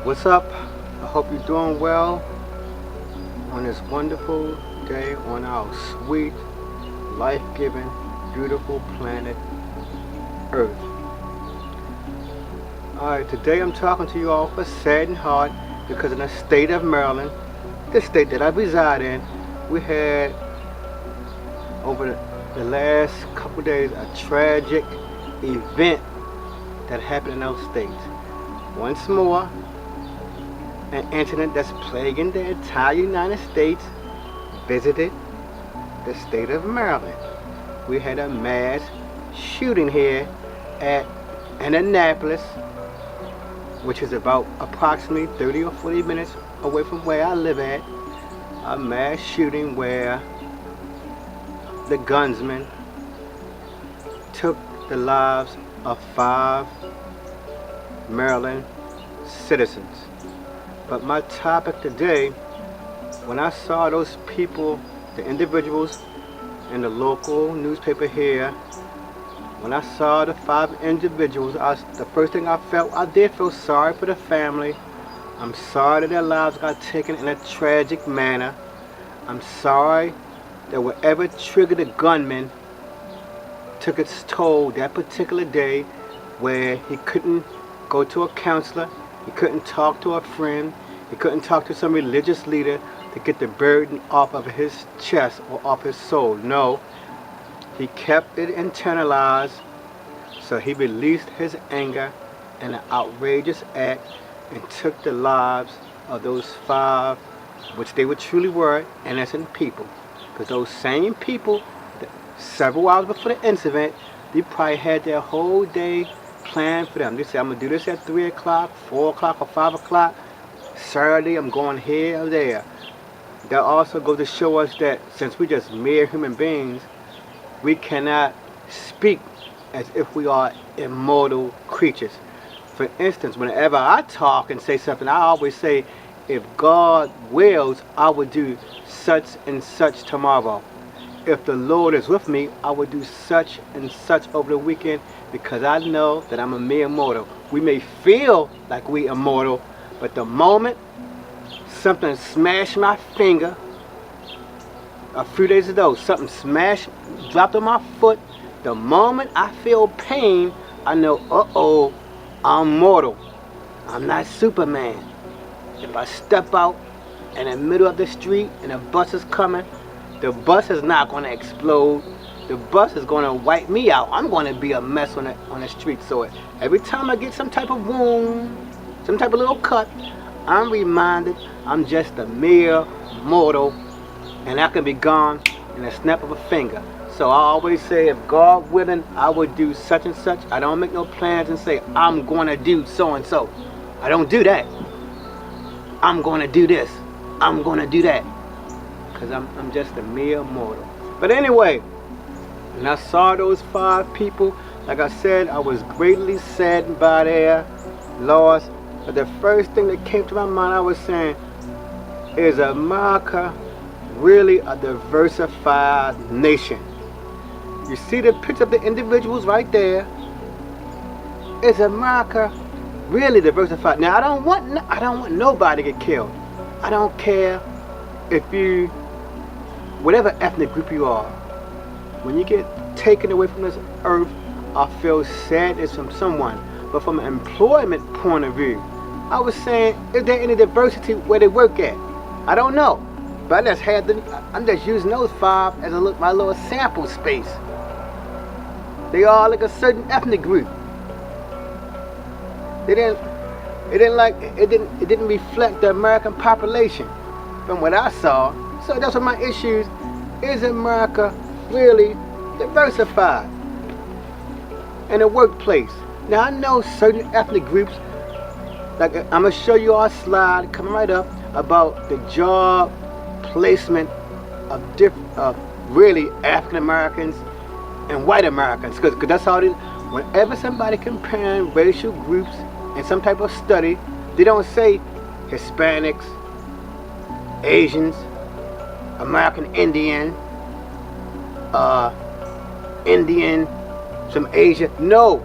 What's up? I hope you're doing well on this wonderful day on our sweet, life-giving, beautiful planet Earth. Alright, today I'm talking to you all with a saddened heart because in the state of Maryland, the state that I reside in, we had over the last couple days a tragic event that happened in our state. Once more, an incident that's plaguing the entire United States visited the state of Maryland. We had a mass shooting here at Annapolis, which is about approximately 30 or 40 minutes away from where I live at. A mass shooting where the gunman took the lives of 5 Maryland citizens. But my topic today, when I saw those people, the individuals in the local newspaper here, when I saw the 5 individuals, the first thing I did feel sorry for the family. I'm sorry that their lives got taken in a tragic manner. I'm sorry that whatever triggered the gunman took its toll that particular day, where he couldn't go to a counselor, he couldn't talk to a friend, he couldn't talk to some religious leader to get the burden off of his chest or off his soul. No, he kept it internalized, so he released his anger in an outrageous act and took the lives of those 5, which they truly were, innocent people. Because those same people, several hours before the incident, they probably had their whole day planned for them. They said, I'm going to do this at 3 o'clock, 4 o'clock, or 5 o'clock. Saturday, I'm going here or there. That also goes to show us that since we're just mere human beings, we cannot speak as if we are immortal creatures. For instance, whenever I talk and say something, I always say, if God wills, I will do such and such tomorrow. If the Lord is with me, I will do such and such over the weekend, because I know that I'm a mere mortal. We may feel like we immortal, but the moment something smashed my finger, a few days ago, something dropped on my foot, the moment I feel pain, I know, uh-oh, I'm mortal. I'm not Superman. If I step out in the middle of the street and a bus is coming, the bus is not going to explode. The bus is going to wipe me out. I'm going to be a mess on the street. So every time I get some type of wound, some type of little cut, I'm reminded I'm just a mere mortal, and I can be gone in a snap of a finger. So I always say, if God willing, I would do such and such. I don't make no plans and say, I'm going to do so and so. I don't do that. I'm going to do this. I'm going to do that. Because I'm just a mere mortal. But anyway, when I saw those 5 people, like I said, I was greatly saddened by their loss. But the first thing that came to my mind, I was saying, is America really a diversified nation? You see the picture of the individuals right there. Is America really diversified? Now, I don't want nobody to get killed. I don't care if you, whatever ethnic group you are, when you get taken away from this earth, I feel sadness from someone. But from an employment point of view, I was saying, is there any diversity where they work at? I don't know. But I'm just using those 5 as my little sample space. They all like a certain ethnic group. It didn't reflect the American population from what I saw. So that's what my issues is. America really diversified in the workplace? Now I know certain ethnic groups, like I'm gonna show you our slide coming right up about the job placement of really African Americans and white Americans, because that's how it is. Whenever somebody comparing racial groups in some type of study, they don't say Hispanics, Asians, American Indian, Indian, some Asia. No,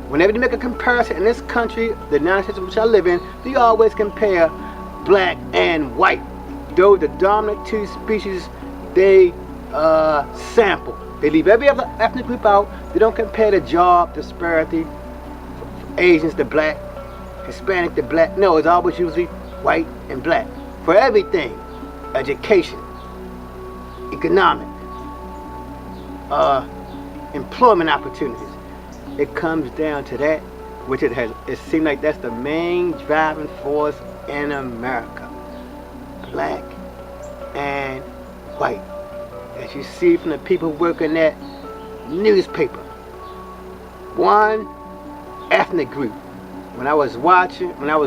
Whenever you make a comparison in this country, the United States which I live in, they always compare black and white. Though the dominant two species they sample. They leave every other ethnic group out. They don't compare the job disparity, Asians to black, Hispanic to black. No, it's always usually white and black. For everything, education, economic, employment opportunities. It comes down to that, which it seems like that's the main driving force in America. Black and white. As you see from the people working that newspaper. One ethnic group. When I was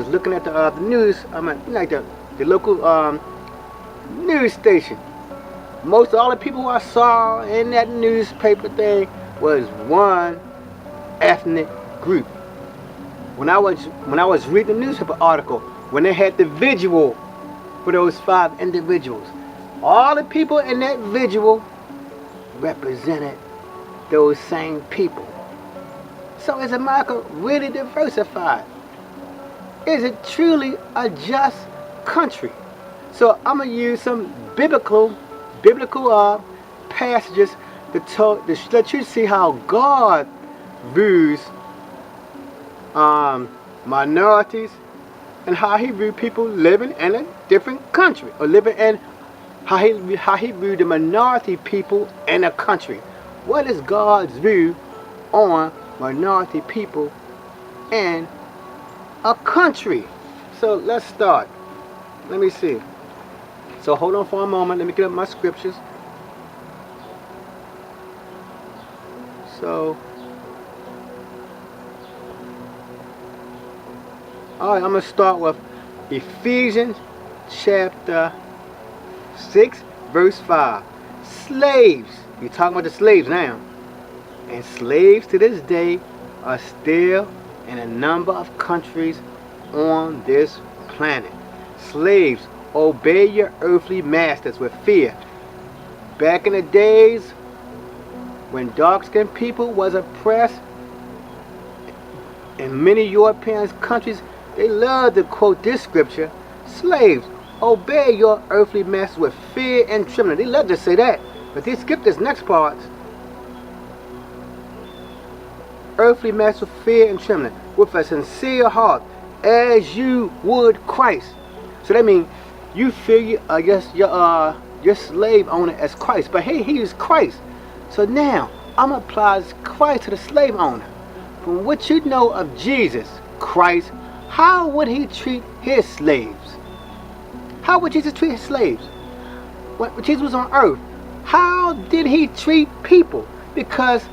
looking at the news, like the local news station. Most all the people I saw in that newspaper thing was one ethnic group. When I was reading the newspaper article, when they had the visual for those 5 individuals, all the people in that visual represented those same people. So is America really diversified? Is it truly a just country? So I'm gonna use some biblical passages to let you see how God views minorities and how He views people living in a different country, or living in how he viewed the minority people in a country. What is God's view on minority people in a country? So let's start. Let me see. So hold on for a moment. Let me get up my scriptures. So, alright, I'm going to start with Ephesians chapter 6 verse 5. Slaves, you're talking about the slaves now, and slaves to this day are still in a number of countries on this planet. Slaves, obey your earthly masters with fear. Back in the days when dark-skinned people was oppressed in many European countries, they loved to quote this scripture. Slaves, obey your earthly masters with fear and trembling. They love to say that, but they skip this next part. Earthly masters with fear and trembling, with a sincere heart, as you would Christ. So that means you feel your slave owner as Christ, but hey, he is Christ. So now I'm gonna apply Christ to the slave owner. From what you know of Jesus Christ, how would he treat his slaves? How would Jesus treat his slaves? When Jesus was on earth, how did he treat people? Because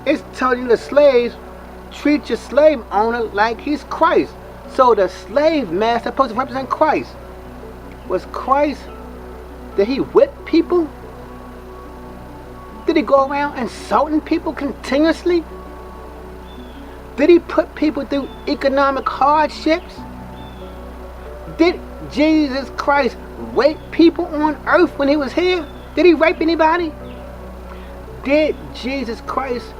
it's telling you the slaves, treat your slave owner like he's Christ. So the slave master supposed to represent Christ. Was Christ, did he whip people? Did he go around insulting people continuously? Did he put people through economic hardships? Did Jesus Christ rape people on earth when he was here? Did he rape anybody? Did Jesus Christ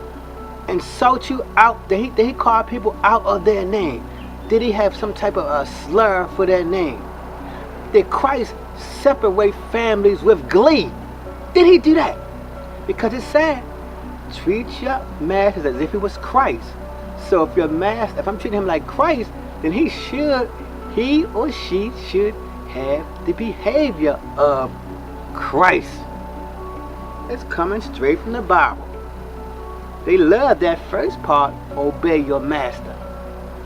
insult you out? Did he call people out of their name? Did he have some type of a slur for their name? Did Christ separate families with glee? Did he do that? Because it said, treat your masters as if he was Christ. So if your master, if I'm treating him like Christ, then he or she should have the behavior of Christ. It's coming straight from the Bible. They love that first part, obey your master.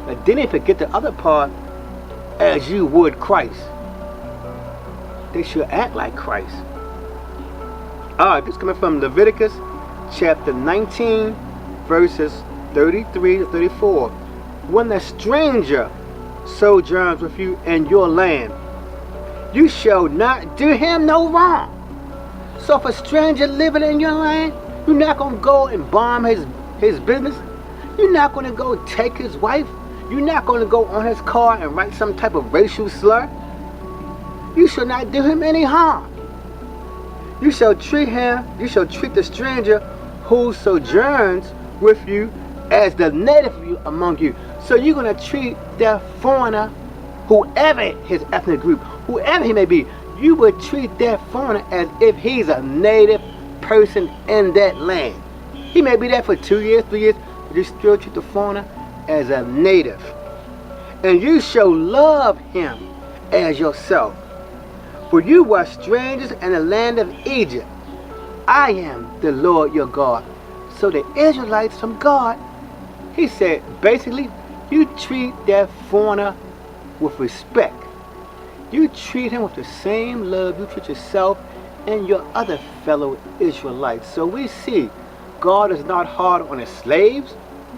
But then they forget the other part, as you would Christ. They should act like Christ. Alright, this is coming from Leviticus chapter 19, verses 33 to 34. When a stranger sojourns with you in your land, you shall not do him no wrong. So if a stranger living in your land, you're not going to go and bomb his business. You're not going to go take his wife. You're not going to go on his car and write some type of racial slur. You shall not do him any harm. You shall treat the stranger who sojourns with you as the native among you. So you're going to treat that foreigner, whoever his ethnic group, whoever he may be, you would treat that foreigner as if he's a native person in that land. He may be there for 2 years, 3 years, but you still treat the foreigner as a native. And you shall love him as yourself. For you were strangers in the land of Egypt. I am the Lord your God. So the Israelites from God, he said, basically, you treat that foreigner with respect. You treat him with the same love you treat yourself and your other fellow Israelites. So we see God is not hard on his slaves,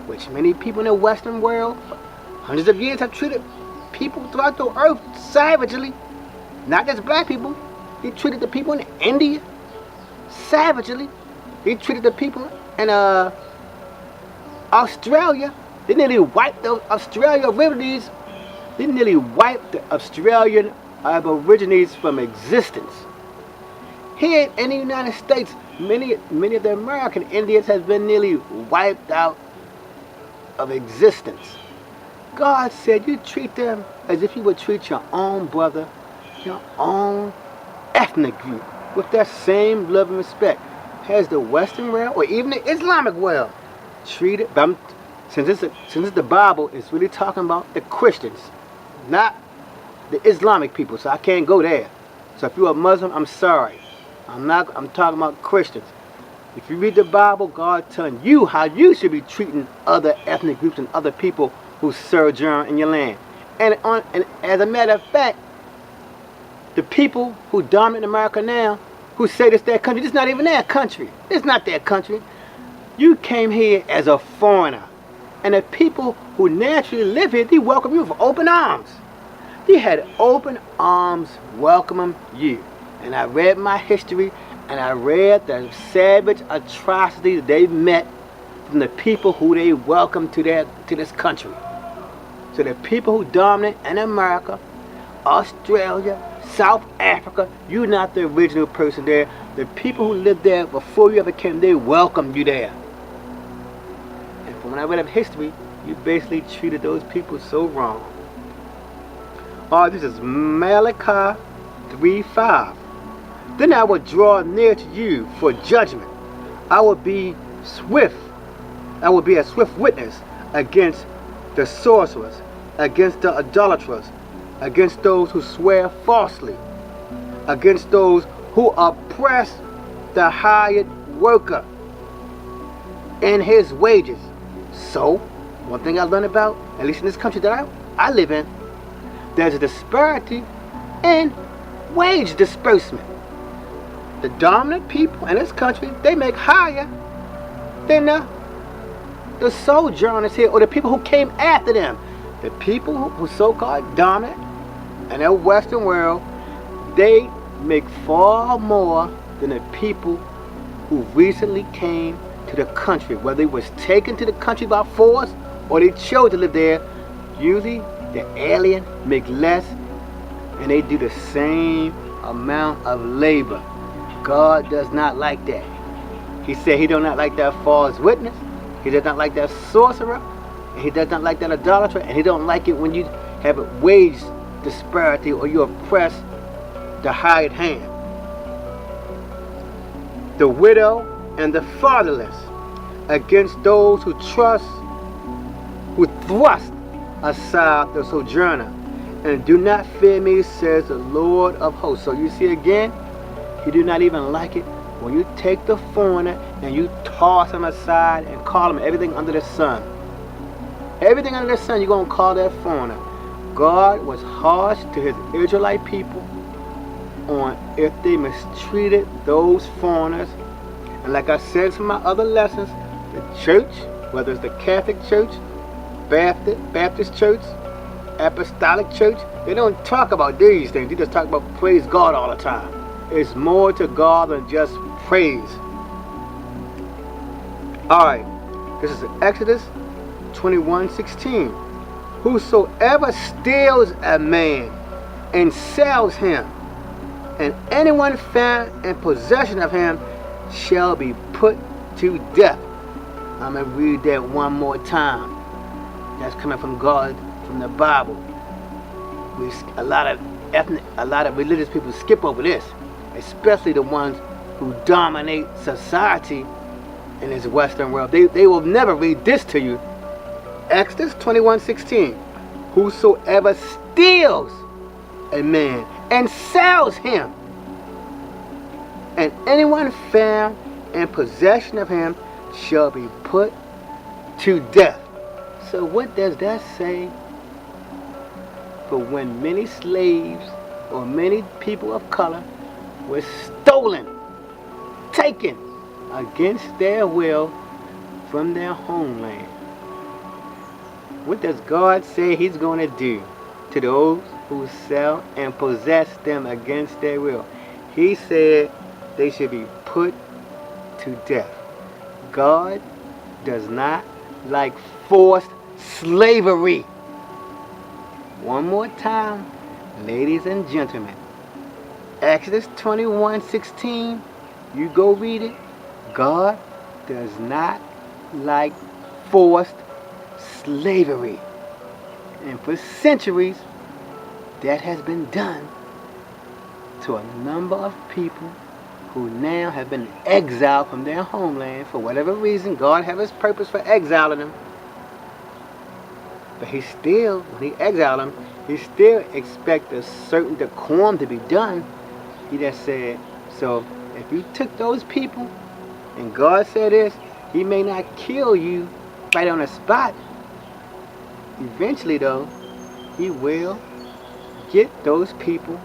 which many people in the Western world for hundreds of years have treated people throughout the earth savagely. Not just black people. He treated the people in India savagely. He treated the people in Australia. They nearly wiped the Australian Aborigines. They nearly wiped the Australian Aborigines from existence. Here in the United States, many of the American Indians have been nearly wiped out of existence. God said you treat them as if you would treat your own brother, your own ethnic group, with that same love and respect. Has the Western world or even the Islamic world treated? Since it's the Bible, it's really talking about the Christians, not the Islamic people. So I can't go there. So if you're a Muslim, I'm sorry. I'm talking about Christians. If you read the Bible, God's telling you how you should be treating other ethnic groups and other people who sojourn in your land. And as a matter of fact, the people who dominate America now, who say this their country, this is not even their country. It's not their country. You came here as a foreigner. And the people who naturally live here, they welcome you with open arms. They had open arms welcoming you. And I read my history, and I read the savage atrocities they met from the people who they welcomed to this country. So the people who dominate in America, Australia, South Africa, you're not the original person there. The people who lived there before you ever came, they welcomed you there. And from when I read of history, you basically treated those people so wrong. This is Malachi 3:5. Then I will draw near to you for judgment. I will be swift. I will be a swift witness against the sorcerers, against the idolaters, against those who swear falsely, against those who oppress the hired worker in his wages. So, one thing I learned about, at least in this country that I live in, there's a disparity in wage disbursement. The dominant people in this country, they make higher than the sojourners here, or the people who came after them. The people who so-called dominant in the Western world, they make far more than the people who recently came to the country. Whether they was taken to the country by force or they chose to live there, usually the alien make less and they do the same amount of labor. God does not like that. He said he does not like that false witness. He does not like that sorcerer. And he does not like that idolater. And he don't like it when you have a wage disparity or you oppress the hired hand. The widow and the fatherless, against those who thrust aside the sojourner, and do not fear me, says the Lord of hosts. So you see again, he do not even like it when you take the foreigner and you toss him aside and call him everything under the sun. Everything under the sun, you're going to call that foreigner. God was harsh to his Israelite people on if they mistreated those foreigners. And like I said in some of my other lessons, the church, whether it's the Catholic Church, Baptist Church, Apostolic Church, they don't talk about these things. They just talk about praise God all the time. It's more to God than just praise. Alright, this is Exodus 21:16. Whosoever steals a man and sells him, and anyone found in possession of him shall be put to death. I'm going to read that one more time. That's coming from God, from the Bible. A lot of religious people skip over this, especially the ones who dominate society in this Western world. They will never read this to you. Exodus 21:16. Whosoever steals a man and sells him, and anyone found in possession of him shall be put to death. So what does that say? For when many slaves or many people of color were stolen, taken against their will from their homeland, what does God say He's going to do to those who sell and possess them against their will? He said they should be put to death. God does not like forced slavery. One more time, ladies and gentlemen. Exodus 21:16. You go read it. God does not like forced slavery. And for centuries, that has been done to a number of people who now have been exiled from their homeland for whatever reason. God has His purpose for exiling them. But He still, when He exiled them, He still expects a certain decorum to be done. He just said, so if you took those people and God said this, He may not kill you right on the spot. Eventually though, He will get those people,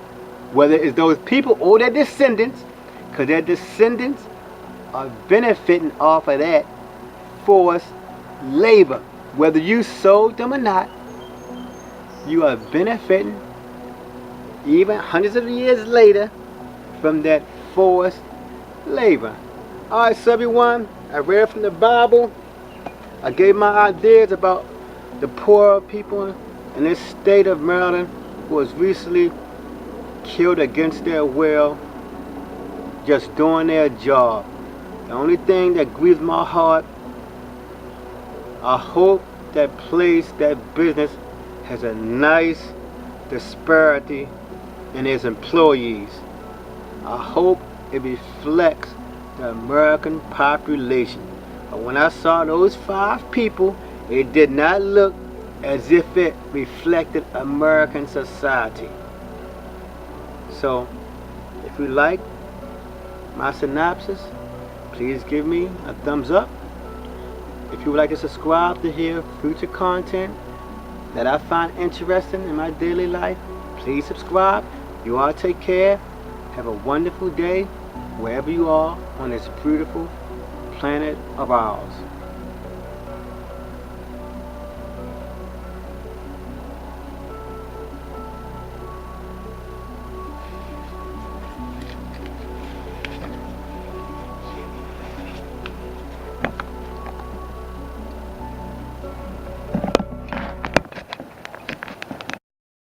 whether it's those people or their descendants, because their descendants are benefiting off of that forced labor. Whether you sold them or not, you are benefiting even hundreds of years later from that forced labor. Alright, so everyone, I read from the Bible. I gave my ideas about the poor people in this state of Maryland who was recently killed against their will, just doing their job. The only thing that grieves my heart, I hope that place, that business has a nice disparity in its employees. I hope it reflects the American population. But when I saw those 5 people, it did not look as if it reflected American society. So, if you like my synopsis, please give me a thumbs up. If you would like to subscribe to hear future content that I find interesting in my daily life, please subscribe. You all take care. Have a wonderful day wherever you are on this beautiful planet of ours.